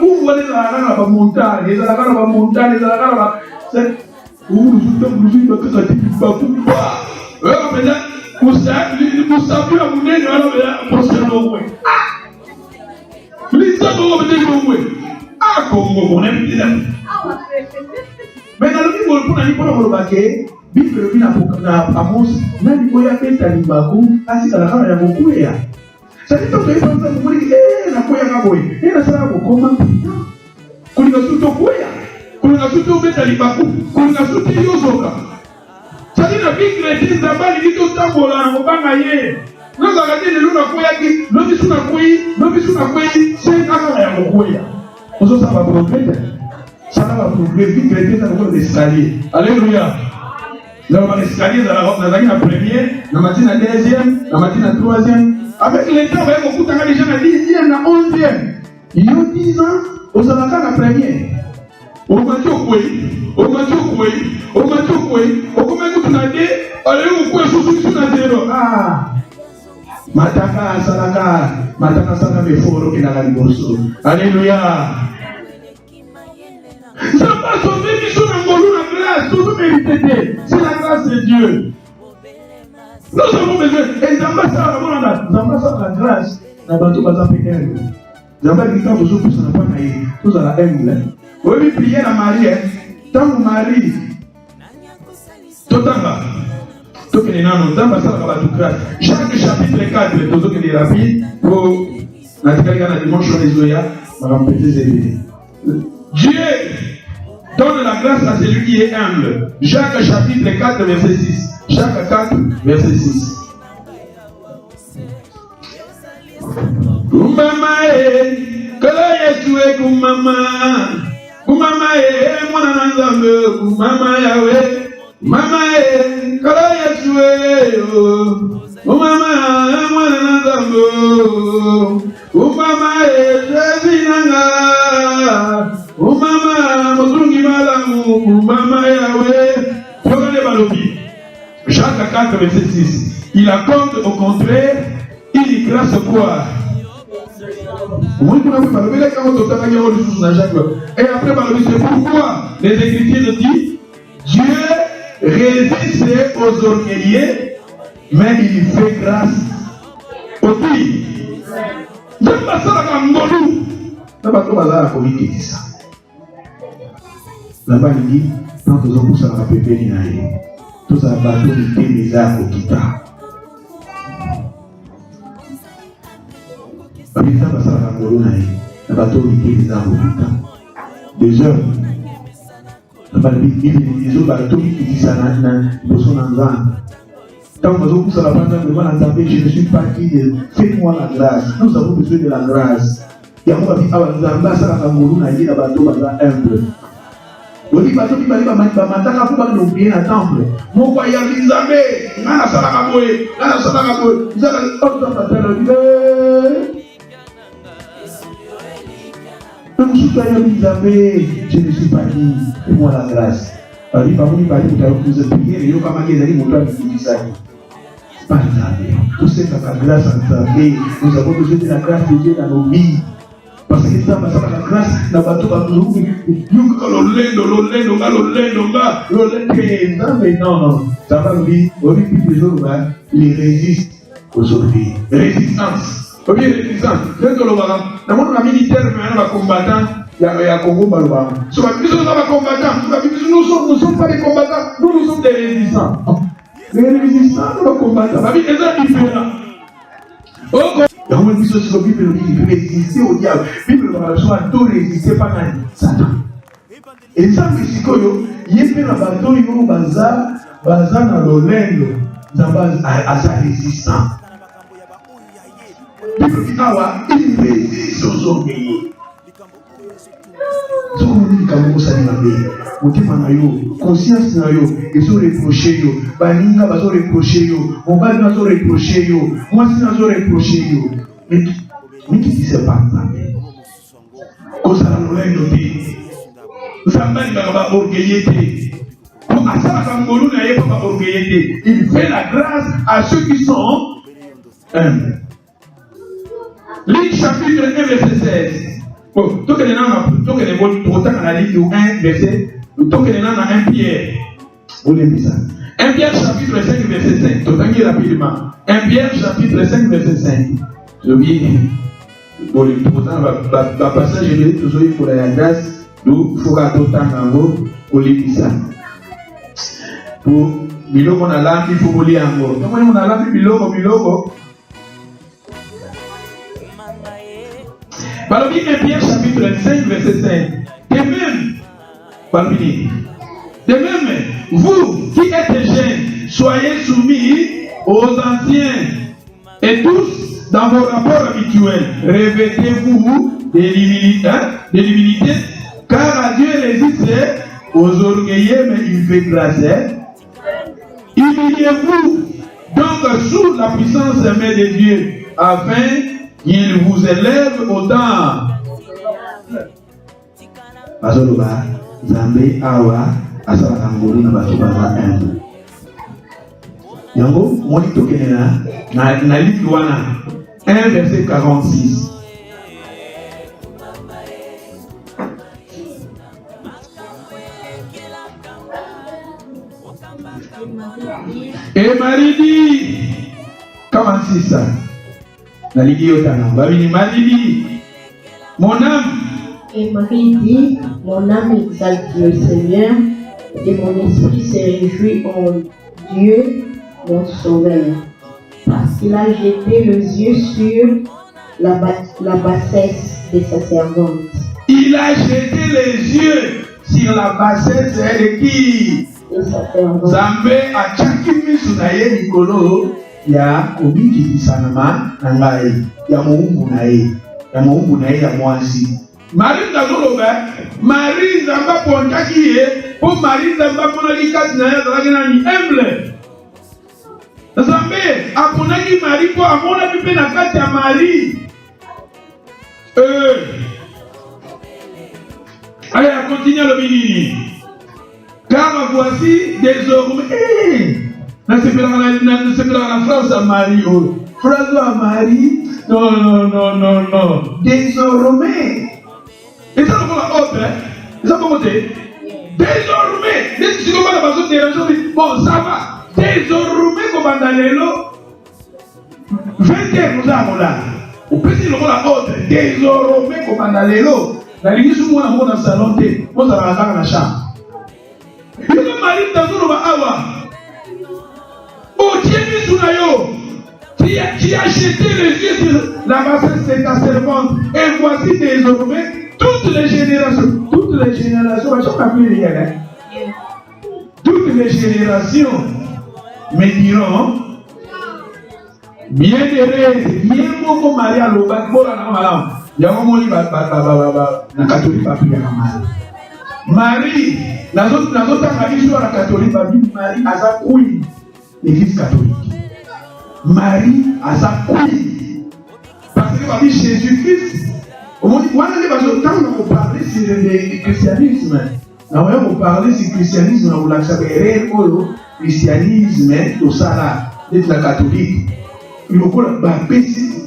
voulez la montagne, les montagnes, les arabes, c'est où nous sommes que ça dit pas. Vous savez, à mon nez, pour se louer. Les gens vont louer. Ah, comme on aime bien. Mais dans le niveau pour aller pour le baquet, Bible na Amos, na likoya pesa libaku, asi ala kama ya bokuya. Sasa ndio kwa sababu mwili na koya ngabo. Na sala bokoma. Kuliko suto koya. Kuna suti ubeta libaku. Kuna suti yozoka. Sadi na vie chrétienne d'abord il dit tout tambola na kobanga ye. Nous avons dit le nakoyaki, lobi suna koyi, c'est kaka ya kokoya. Ozo ça va progresser. Ça va progresser vie chrétienne dans le escalier. Alléluia. Là on va escalier dans la première, na matina deuxième, na matina troisième. Avec les temps, on va beaucoup les gens à 10e, à 11e. Il y a 10 ans, on s'en va la première. On va tout couper, on va ah, mataka sana meforo kina liboso. Alléluia. Ça va sauver Michou Nangolo la grâce, tout le mérité. C'est la grâce de Dieu. Nous avons besoin. Et Zamba ça la grâce. Na bato baza pédale. Zamba dit quand vous ça n'a pas naïe. Tous à la haine. Oui, prier la Marie. Tant que Marie. Totanga. Jacques chapitre 4, les rapides, pour la dimanche Dieu donne la grâce à celui qui est humble. Jacques chapitre 4, verset 6. Jacques 4, verset 6. Kumama kala Yesu kumama mwana nzambe kumama yawe. Mama kala Yesu mama mwana nzambe mama zezinanga mama mozungi malamu mama yawe. Regardez balobi Jacques 4 verset 6. Il accorde au contraire une grâce quoi. Et après c'est pourquoi les Écritures disent Dieu résiste aux orgueilleux, mais il fait grâce aux filles. J'aime pas ça la Ngolou. Là-bas, il dit, quand vous avez poussé à la pépé, tout ça va tout les arts au guitare. Babita basala na ngolo na ye na bato mikeza ngobita des heures na balibili les autres bato mikisa na boso na nzambe tant bazo kusala banda vraiment na nzambe je ne suis pas qui de fais-moi la grâce. Nous avons besoin de la grâce yango babi awa nzambe asala na ngolo na ye na bato baza humble. Odi bato bibali bamataka po bali n'oublier na temple moko ya nzambe ngana sala boye nzala otto batala je ne suis pas dit, fais-moi la grâce. Pas la grâce nous avons besoin de la grâce de Dieu dans nos vies. Parce que ça va la grâce dans bateau non, ça va il résiste aujourd'hui. Résistance. Bien résistance. Dès que le militaire va combattant, il y a Congo Balouba. Nous sommes combattants. Nous ne sommes pas des combattants. Nous sommes des résistants. Les résistants, nous sommes combattants. La vie est différente. Il y a un peu de Bible qui résister au diable. Bible va tout résister par Satan. Et ça, c'est que il y a un bateau, il y a un bazar dans l'Olendo. À sa résistance. Il résiste aux orgueilleux. Si vous dites que vous avez conscience, ils ont reproché, Baninga va reprocher, Mobile va reprocher, moi si va reprocher. Mais qui dit c'est pas ça? Quand ça nous l'a noté, Zambani va orgueillité. Il fait la grâce à ceux qui sont humbles. Luc chapitre 1 verset 16. Bon, tout que les gens tout que les mots autant à la ligne 1 verset, tout que les gens à 1 Pierre. Vous l'aimez ça. 1 Pierre chapitre 5 verset 5. Tout à rapidement. 1 Pierre chapitre 5 verset 5. Je viens. Bon, le passage je vais toujours pour la grâce. Nous faut qu'à tout temps en haut pour les ça. Pour biloko na langue il faut lire encore. Comment on a langue biloko. Par le 1 Pierre chapitre 5 verset 5. Et même De même, vous qui êtes jeunes, soyez soumis aux anciens et tous dans vos rapports habituels. Revêtez-vous de l'humilité, car à Dieu résiste aux orgueilleux, mais il fait grâce. Humiliez-vous donc sous la puissance même de Dieu, afin qu'il vous élève au temps. Bazoloba, Zambé, Awa, Asala Ngolu, Nabasobaza, Endo. Yango, moi, je suis na Lituana, 1 verset 46. Et Marie dit, comment c'est ça? Marie dit, mon âme. Et Marie dit, mon âme exalte le Seigneur, et mon esprit se réjouit en Dieu, mon Sauveur, parce qu'il a jeté les yeux sur la bassesse de sa servante. Il a jeté les yeux sur la bassesse de qui? Zambé a chakimi sunaye nikolo ya obiki sanama nangai ya muumbu nae ya mwasi. Marie Zamboloba, Marie Zamba pontaki ye, pour Marie Zamba ponaki kasi na ya zalaki na ni humble. Zambé aponaki Marie pour amona pipe na kati ya Marie. Allez, on continue le mini. Car voici désormais, la phrase à Marie, phrase à Marie, non, désormais, et ça on la haute, et ça comment c'est, désormais, dès que tu commences à passer des raisons, bon ça va, désormais comme on a l'élo, 20 heures nous avons là, au petit le la haute, désormais comme on a l'élo, la ligne sous moi dans le salon, moi ça va dans la chambre. Il y a Marie Tazoloba Awa. Oh, Dieu Sunayo, qui a jeté les yeux sur la bassesse de ta servante. Et voici désormais toutes les générations, toutes les générations me diront, bien heureuse, bien beaucoup Maria Loba, il y a un moment où il va na catholique pas plus Marie, dans notre histoire la catholique, Marie a sa queen, l'église catholique. Marie a sa queen. Parce que Jésus-Christ, quand on parle sur le christianisme, on parle sur le christianisme, on a le christianisme, tout ça là, d'être la catholique. Il faut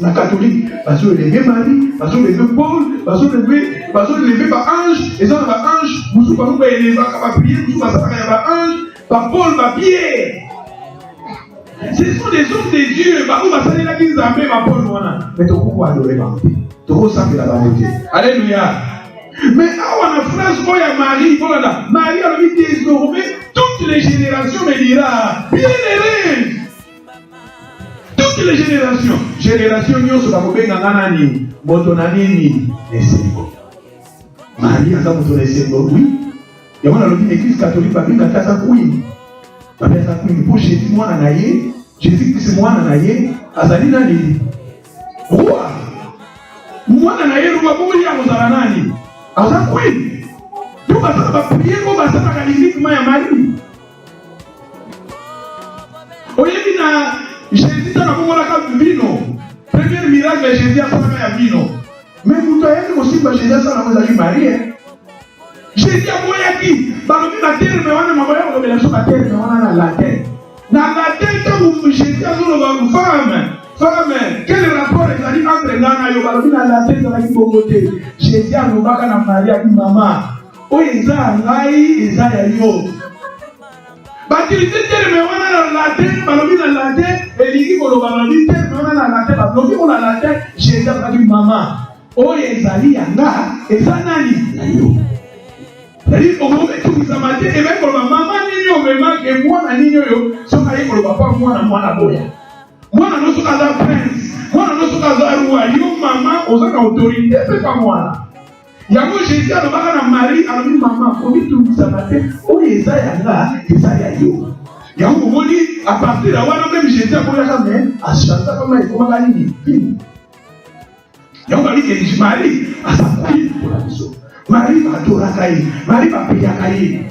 la catholique, parce que lever Marie, parce que lever Paul, parce que lever par ange, et ça va ange, vous pouvez pas élever, pas prier, vous pouvez pas ange, par Paul, par Pierre. Ce sont des hommes de Dieu, vous pouvez pas qu'ils appellent par Paul, mais tu peux pas adorer par Dieu. Tu peux pas la vérité. Alléluia. Mais on a phrase pour Marie, voilà, Marie a dit désormais, toutes les générations me dira, bien heureuse. Toutes les générations nous sommes nani, motonani, nesembo. Marie a ça nesembo, oui. Et on a l'église catholique, Bible a ça queen. Bible a ça queen. Pour Jésus moi nanaye, Jésus-Christ moi nanaye, azali nani. Roi. Moi nanaye roi pour lui amozala nani. Aza queen. Donc ça va prier pour ça va uniquement ya Marie. Oyebi na Jésus a fait vino. Premier miracle, Jésus a fait vino. Mais vous voyez aussi que Jésus a fait Marie. Jésus a fait qui? La terre, mais on a la terre, mais on a la terre. Dans la terre, quand Jésus a fait femme, quel rapport est entre Nana et la terre? Jésus a fait Marie a dit maman. Oh, ils ont Baptiste mais on a la tête, balobi na la tête, et l'iki kolo balobi tête, mais on a la tête, balobi on a la tête, Jésus a dit maman, oh ezali yanga, ezanani, nayo. C'est-à-dire au moment où vous amatez, et même pour ma maman nini au même que moi na nini yo, so ka yiko papa moi na boya. Moi na noso kaza prince, moi na noso kaza roi, yo maman, on a autorité, c'est pas moi. Yango Jésus alobaka na Marie, alobi maman, omi tungisa te, oyo eza yanga, eza ya yo. Yango moni, à partir de wana même Jésus akoyaka mais achanta kama ekomaka nini film. Yango ali ke Marie asakoyi pour la biso. Marie adoraka ye, Marie bapeyaka ye.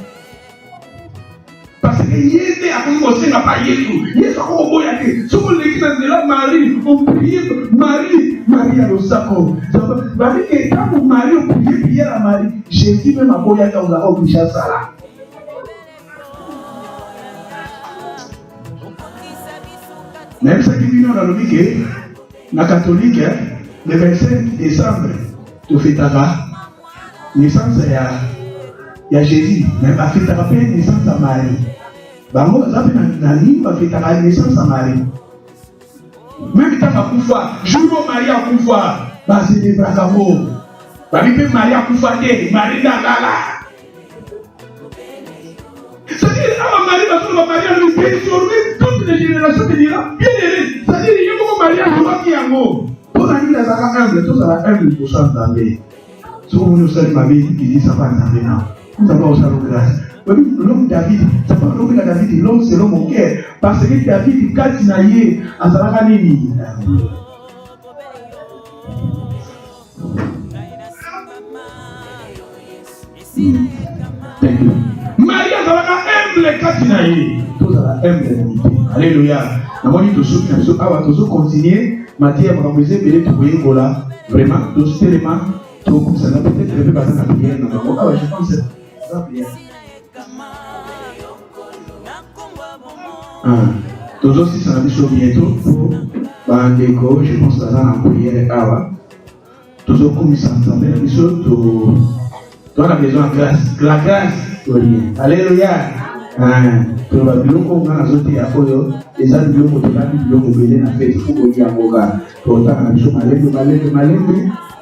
Parce que Yesu akoki kosenga pa Yesu, Yesu akoki koboya te. Soki olekisa nzela Marie, oprie Marie, Marie ya losako. Marie ke ntango Marie oprie prière ya Marie, Jésus même aboyaka ozaka obisha sala. Même ce qui vient dans le Bible, la catholique, le 25 décembre, tu fais ta naissance à Jésus, mais tu fais ta naissance à Marie. Bango, ça fait la ligne, tu fais ta naissance à Marie. Même quand tu as Koufa, jour où Marie a Koufa, c'est des bracamos. Marie a Koufa, Marie Dagala. C'est-à-dire, Marie va marier avec désormais toutes les générations de l'Iran, bien aimé. C'est-à-dire, il y a beaucoup de mariages qui sont en pour la vie, les humbles, tous à la humble pour s'entendre. Si vous nous savez, ma vie, qui dit ça va entendre maintenant. Nous avons aussi la grâce. L'homme David, c'est pas l'homme David, l'homme c'est l'homme au cœur. Parce que David, quand il a eu, à Zarakanini. Thank you. Maria azalaka humble kati na ye. Tozala humble na mite. Alléluia. Namoni tosoki na biso awa tozocontinue matière makambo eza ebele tokoyekola. Vraiment totelema tokomisana peut-être mpe baza na prière na bango. Awa je pense eza prière. Tozosisa na biso bientôt po bandeko je pense baza na prière awa. Tozokomisa nzambe na biso on a besoin de grâce. La grâce, alléluia. Tu vas bien comprendre les autres affaires. Les autres bien comprendre les autres bien na fait faut qu'on y a moga. Pour ça, on a malé.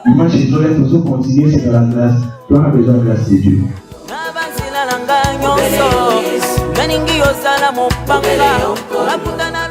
Dimanche ils ont tous continuer c'est la grâce. Tu as besoin de grâce de Dieu. Nabanzila langa nyonso. Meningi yosala mopanga. Lapunda na